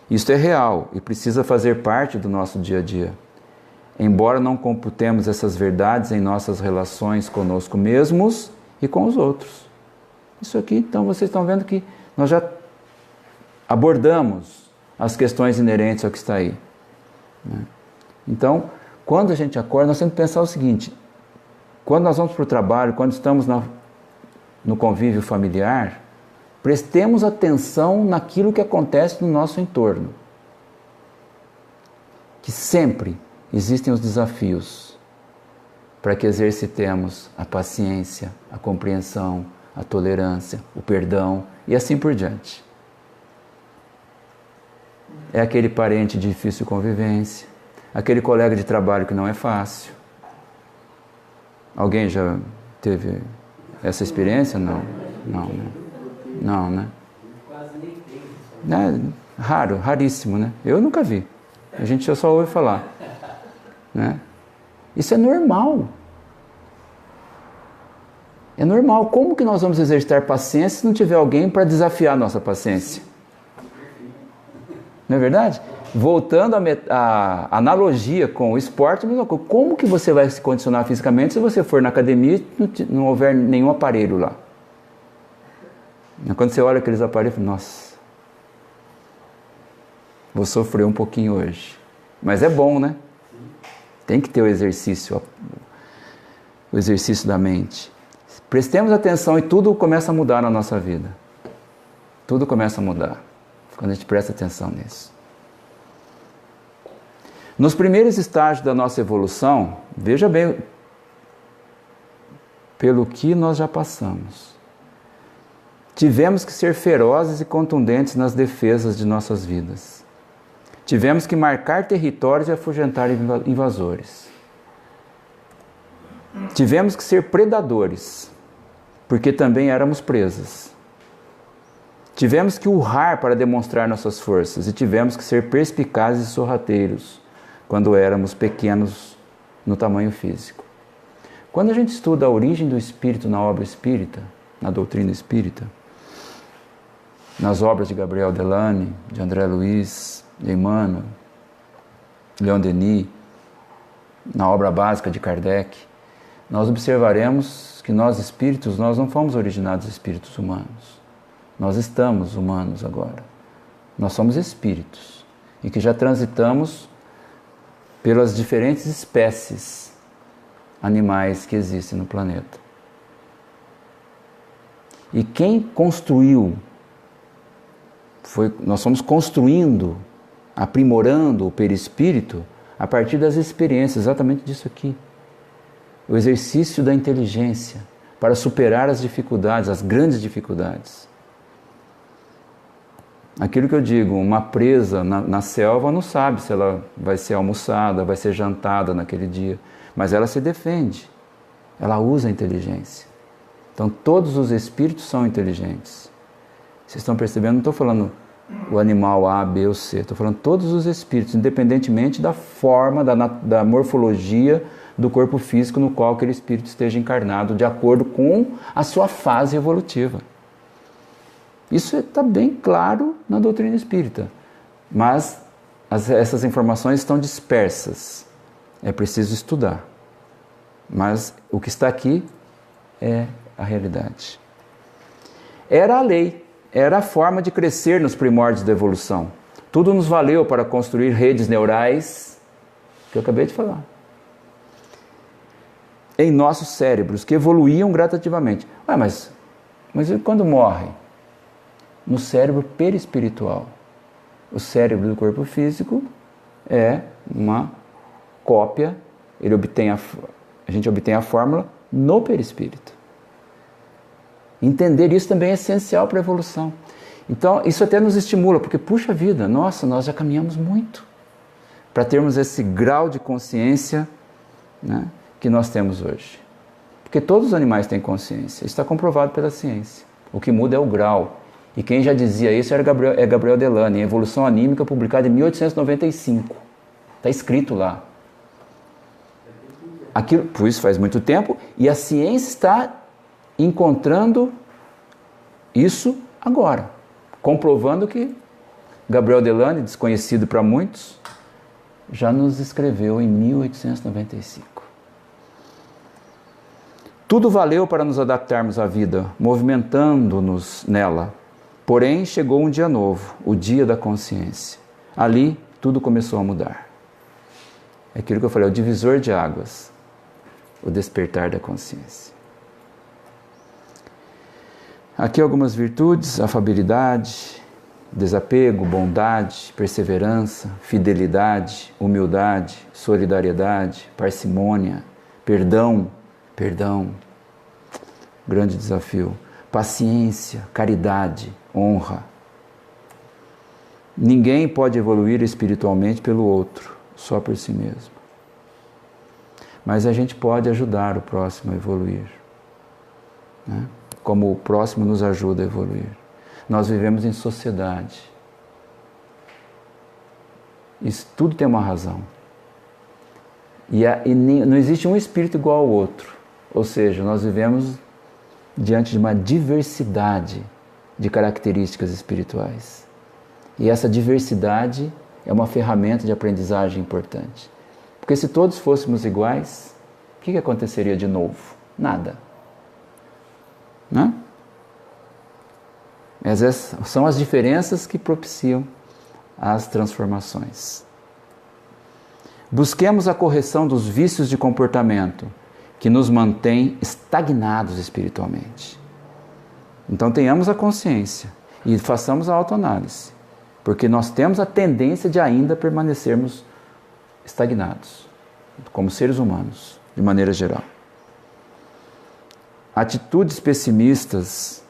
Isto é real e precisa fazer parte do nosso dia a dia. Embora não computemos essas verdades em nossas relações conosco mesmos e com os outros. Isso aqui, então, vocês estão vendo que nós já abordamos as questões inerentes ao que está aí. Então, quando a gente acorda, nós temos que pensar o seguinte: quando nós vamos para o trabalho, quando estamos no convívio familiar, prestemos atenção naquilo que acontece no nosso entorno. Que sempre existem os desafios para que exercitemos a paciência, a compreensão, a tolerância, o perdão e assim por diante. É aquele parente de difícil convivência, aquele colega de trabalho que não é fácil. Alguém já teve essa experiência? Não. Não, né? Não, né? É raro, raríssimo, né? Eu nunca vi. A gente só ouve falar. Né? Isso é normal. É normal. Como que nós vamos exercitar paciência se não tiver alguém para desafiar a nossa paciência? Não é verdade? Voltando à analogia com o esporte, como que você vai se condicionar fisicamente se você for na academia e não houver nenhum aparelho lá? Quando você olha aqueles aparelhos, nossa, vou sofrer um pouquinho hoje. Mas é bom, né? Tem que ter o exercício da mente. Prestemos atenção e tudo começa a mudar na nossa vida. Tudo começa a mudar quando a gente presta atenção nisso. Nos primeiros estágios da nossa evolução, veja bem pelo que nós já passamos. Tivemos que ser ferozes e contundentes nas defesas de nossas vidas. Tivemos que marcar territórios e afugentar invasores. Tivemos que ser predadores, porque também éramos presas. Tivemos que urrar para demonstrar nossas forças e tivemos que ser perspicazes e sorrateiros quando éramos pequenos no tamanho físico. Quando a gente estuda a origem do espírito na obra espírita, na doutrina espírita, nas obras de Gabriel Delany, de André Luiz, de Emmanuel, Leon Denis, na obra básica de Kardec, nós observaremos que nós espíritos, nós não fomos originados espíritos humanos. Nós estamos humanos agora. Nós somos espíritos e que já transitamos pelas diferentes espécies animais que existem no planeta. E quem construiu, nós fomos construindo, aprimorando o perispírito a partir das experiências, exatamente disso aqui. O exercício da inteligência para superar as dificuldades, as grandes dificuldades. Aquilo que eu digo, uma presa na selva não sabe se ela vai ser almoçada, vai ser jantada naquele dia, mas ela se defende, ela usa a inteligência. Então todos os espíritos são inteligentes. Vocês estão percebendo? Não estou falando o animal A, B ou C, estou falando todos os espíritos, independentemente da forma, da morfologia do corpo físico no qual aquele espírito esteja encarnado, de acordo com a sua fase evolutiva. Isso está bem claro na doutrina espírita, mas essas informações estão dispersas, é preciso estudar. Mas o que está aqui é a realidade. Era a lei, era a forma de crescer nos primórdios da evolução. Tudo nos valeu para construir redes neurais, que eu acabei de falar, em nossos cérebros, que evoluíam gradativamente. Mas quando morre? No cérebro perispiritual. O cérebro do corpo físico é uma cópia, a gente obtém a fórmula no perispírito. Entender isso também é essencial para a evolução. Então, isso até nos estimula, porque, puxa vida, nossa, nós já caminhamos muito para termos esse grau de consciência, né, que nós temos hoje. Porque todos os animais têm consciência, isso está comprovado pela ciência. O que muda é o grau. E quem já dizia isso era Gabriel Delany, em Evolução Anímica, publicada em 1895. Está escrito lá. Aquilo, por isso faz muito tempo, e a ciência está encontrando isso agora, comprovando que Gabriel Delany, desconhecido para muitos, já nos escreveu em 1895. Tudo valeu para nos adaptarmos à vida, movimentando-nos nela. Porém, chegou um dia novo, o dia da consciência. Ali, tudo começou a mudar. É aquilo que eu falei, o divisor de águas, o despertar da consciência. Aqui algumas virtudes: afabilidade, desapego, bondade, perseverança, fidelidade, humildade, solidariedade, parcimônia, perdão, grande desafio, paciência, caridade, honra. Ninguém pode evoluir espiritualmente pelo outro, só por si mesmo. Mas a gente pode ajudar o próximo a evoluir, né? Como o próximo nos ajuda a evoluir. Nós vivemos em sociedade. Isso tudo tem uma razão. E não existe um espírito igual ao outro. Ou seja, nós vivemos diante de uma diversidade de características espirituais. E essa diversidade é uma ferramenta de aprendizagem importante. Porque se todos fôssemos iguais, o que aconteceria de novo? Nada. Né? São as diferenças que propiciam as transformações. Busquemos a correção dos vícios de comportamento que nos mantém estagnados espiritualmente. Então tenhamos a consciência e façamos a autoanálise, porque nós temos a tendência de ainda permanecermos estagnados, como seres humanos, de maneira geral. Atitudes pessimistas,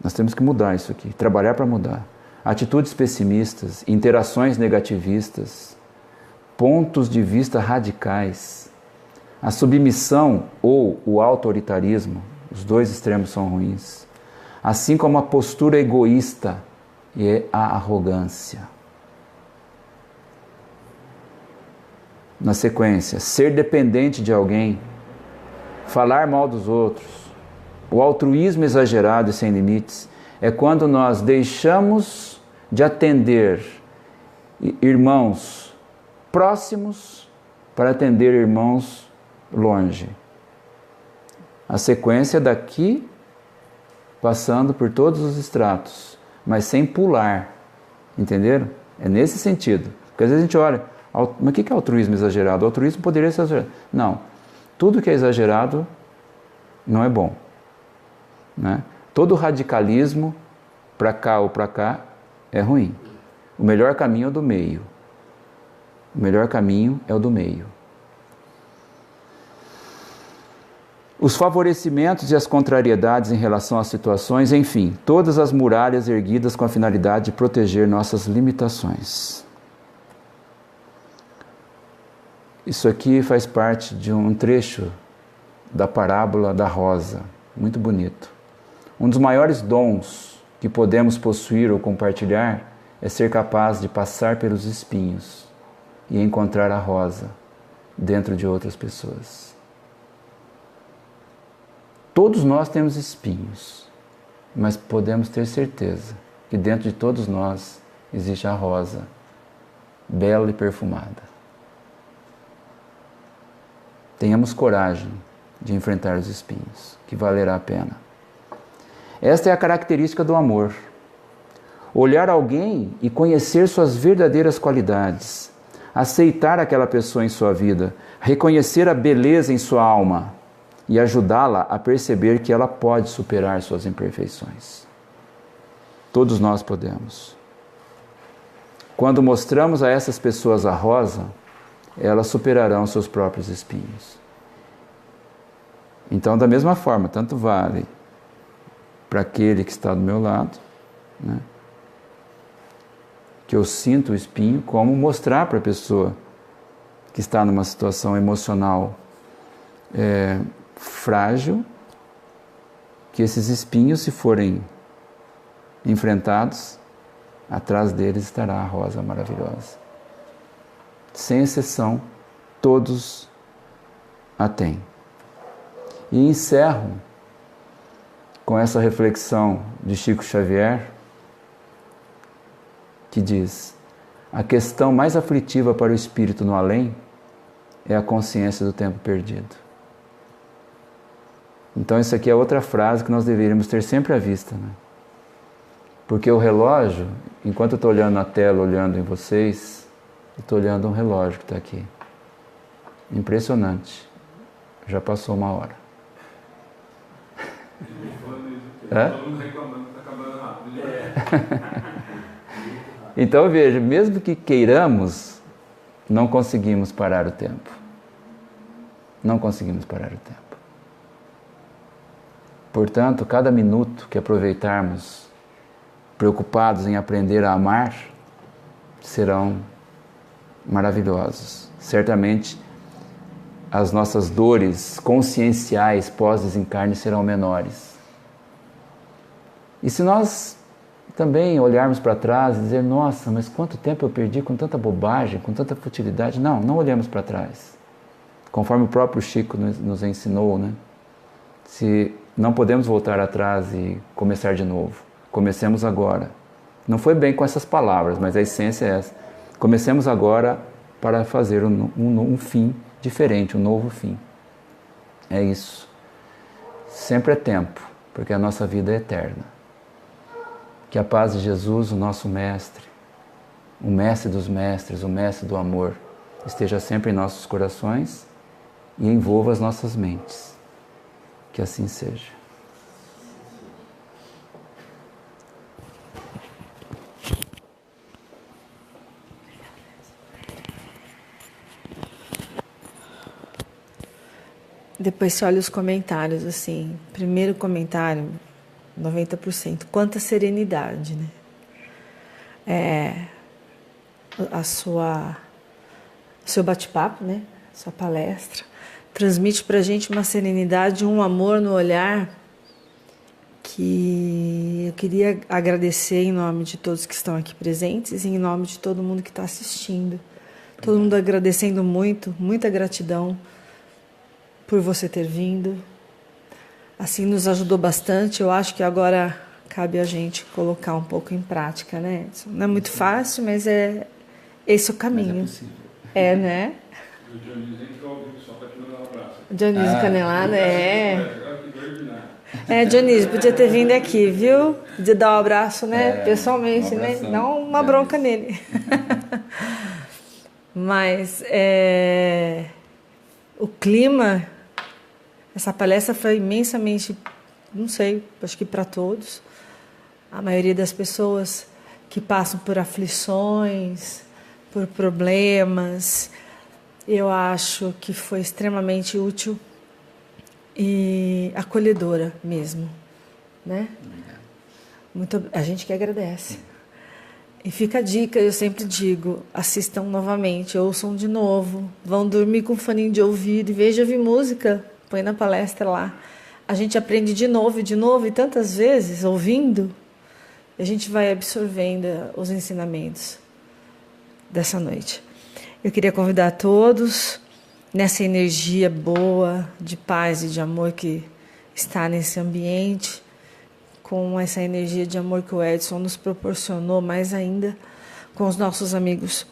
nós temos que mudar isso aqui, trabalhar para mudar. Atitudes pessimistas, interações negativistas, pontos de vista radicais, a submissão ou o autoritarismo, os dois extremos são ruins, assim como a postura egoísta e a arrogância. Na sequência, ser dependente de alguém, falar mal dos outros, o altruísmo exagerado e sem limites, é quando nós deixamos de atender irmãos próximos para atender irmãos longe. A sequência daqui, passando por todos os estratos, mas sem pular, entenderam? É nesse sentido. Porque às vezes a gente olha, mas o que é altruísmo exagerado? O altruísmo poderia ser exagerado. Não, tudo que é exagerado não é bom, né? Todo radicalismo, para cá ou para cá, é ruim. O melhor caminho é o do meio. O melhor caminho é o do meio. Os favorecimentos e as contrariedades em relação às situações, enfim, todas as muralhas erguidas com a finalidade de proteger nossas limitações. Isso aqui faz parte de um trecho da parábola da rosa, muito bonito. Um dos maiores dons que podemos possuir ou compartilhar é ser capaz de passar pelos espinhos e encontrar a rosa dentro de outras pessoas. Todos nós temos espinhos, mas podemos ter certeza que dentro de todos nós existe a rosa, bela e perfumada. Tenhamos coragem de enfrentar os espinhos, que valerá a pena. Esta é a característica do amor. Olhar alguém e conhecer suas verdadeiras qualidades, aceitar aquela pessoa em sua vida, reconhecer a beleza em sua alma e ajudá-la a perceber que ela pode superar suas imperfeições. Todos nós podemos. Quando mostramos a essas pessoas a rosa, elas superarão seus próprios espinhos. Então, da mesma forma, tanto vale para aquele que está do meu lado, né, que eu sinto o espinho, como mostrar para a pessoa que está numa situação emocional frágil, que esses espinhos, se forem enfrentados, atrás deles estará a rosa maravilhosa. Sem exceção, todos a têm. E encerro com essa reflexão de Chico Xavier, que diz: a questão mais aflitiva para o espírito no além é a consciência do tempo perdido. Então isso aqui é outra frase que nós deveríamos ter sempre à vista, né? Porque o relógio, enquanto eu estou olhando na tela, olhando em vocês, eu estou olhando um relógio que está aqui. Impressionante. Já passou 1 hora. Então veja, mesmo que queiramos, não conseguimos parar o tempo. Não conseguimos parar o tempo. Portanto, cada minuto que aproveitarmos preocupados em aprender a amar, serão maravilhosos. Certamente, as nossas dores conscienciais pós-desencarne serão menores. E se nós também olharmos para trás e dizer: nossa, mas quanto tempo eu perdi com tanta bobagem, com tanta futilidade. Não olhemos para trás. Conforme o próprio Chico nos ensinou, né? Se não podemos voltar atrás e começar de novo, comecemos agora. Não foi bem com essas palavras, mas a essência é essa. Comecemos agora para fazer um fim diferente, um novo fim. É isso. Sempre é tempo, porque a nossa vida é eterna. Que a paz de Jesus, o nosso Mestre, o Mestre dos Mestres, o Mestre do amor, esteja sempre em nossos corações e envolva as nossas mentes. Que assim seja. Depois você olha os comentários, assim, primeiro comentário, 90%, quanta serenidade, né? Seu bate-papo, né? Sua palestra, transmite pra gente uma serenidade, um amor no olhar, que eu queria agradecer em nome de todos que estão aqui presentes e em nome de todo mundo que está assistindo. Todo mundo agradecendo muito, muita gratidão por você ter vindo. Assim, nos ajudou bastante. Eu acho que agora cabe a gente colocar um pouco em prática, né? Não é muito fácil, mas esse é o caminho. Mas é possível. É, né? O Dionísio entrou ao vivo só para te mandar um abraço. Dionísio Canelada, Dionísio, podia ter vindo aqui, viu? Podia dar um abraço, né? Pessoalmente, né? Dá uma bronca nele. Mas o clima, essa palestra foi imensamente, não sei, acho que para todos. A maioria das pessoas que passam por aflições, por problemas. Eu acho que foi extremamente útil e acolhedora mesmo, né? A gente que agradece. E fica a dica, eu sempre digo, assistam novamente, ouçam de novo, vão dormir com foninho de ouvido, em vez de ouvir música, põe na palestra lá. A gente aprende de novo e tantas vezes, ouvindo, a gente vai absorvendo os ensinamentos dessa noite. Eu queria convidar a todos, nessa energia boa, de paz e de amor que está nesse ambiente, com essa energia de amor que o Edson nos proporcionou, mais ainda com os nossos amigos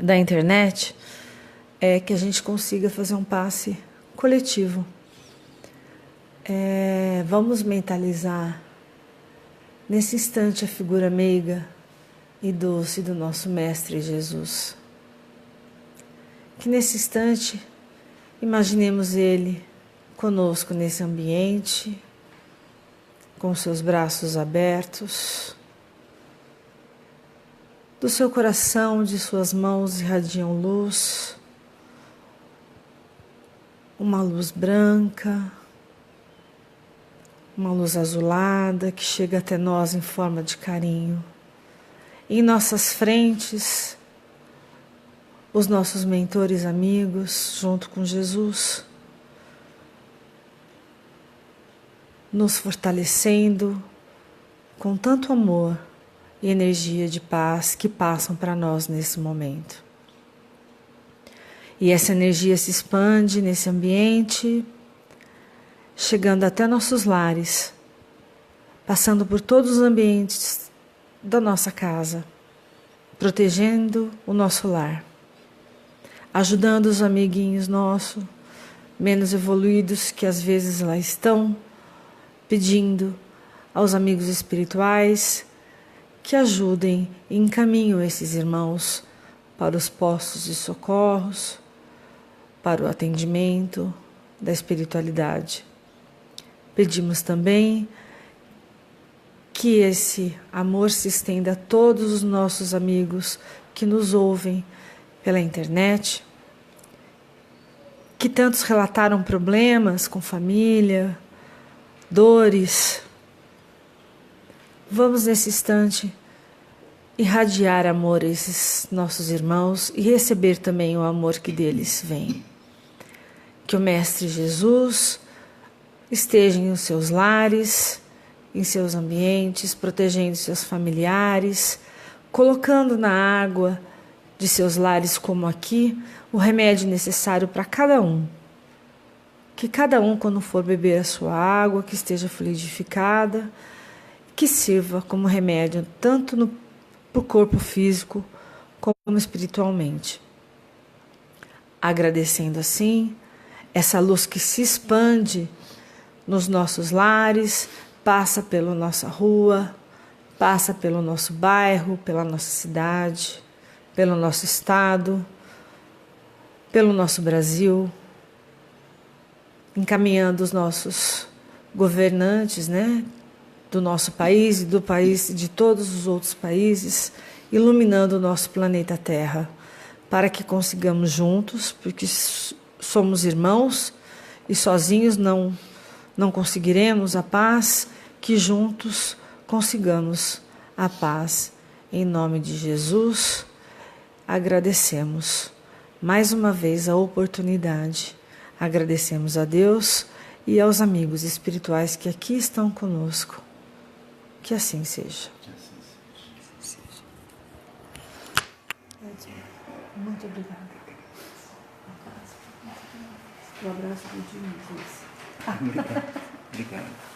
da internet, que a gente consiga fazer um passe coletivo. Vamos mentalizar nesse instante a figura meiga e doce do nosso Mestre Jesus. Que nesse instante imaginemos Ele conosco nesse ambiente, com seus braços abertos, do seu coração, de suas mãos irradiam luz, uma luz branca, uma luz azulada que chega até nós em forma de carinho. Em nossas frentes, os nossos mentores amigos, junto com Jesus, nos fortalecendo com tanto amor e energia de paz que passam para nós nesse momento. E essa energia se expande nesse ambiente, chegando até nossos lares, passando por todos os ambientes da nossa casa, protegendo o nosso lar, ajudando os amiguinhos nossos, menos evoluídos que às vezes lá estão, pedindo aos amigos espirituais que ajudem e encaminhem esses irmãos para os postos de socorros, para o atendimento da espiritualidade. Pedimos também que esse amor se estenda a todos os nossos amigos que nos ouvem pela internet, que tantos relataram problemas com família, dores. Vamos nesse instante irradiar amor a esses nossos irmãos e receber também o amor que deles vem. Que o Mestre Jesus esteja em seus lares, em seus ambientes, protegendo seus familiares, colocando na água de seus lares, como aqui, o remédio necessário para cada um. Que cada um, quando for beber a sua água, que esteja fluidificada, que sirva como remédio tanto para o corpo físico como espiritualmente. Agradecendo assim essa luz que se expande nos nossos lares, passa pela nossa rua, passa pelo nosso bairro, pela nossa cidade, pelo nosso estado, pelo nosso Brasil, encaminhando os nossos governantes, né, do nosso país e do país de todos os outros países, iluminando o nosso planeta Terra, para que consigamos juntos, porque somos irmãos e sozinhos não conseguiremos a paz, que juntos consigamos a paz. Em nome de Jesus, agradecemos mais uma vez a oportunidade. Agradecemos a Deus e aos amigos espirituais que aqui estão conosco. Que assim seja. Muito obrigada. Um abraço para o Diniz. Obrigado.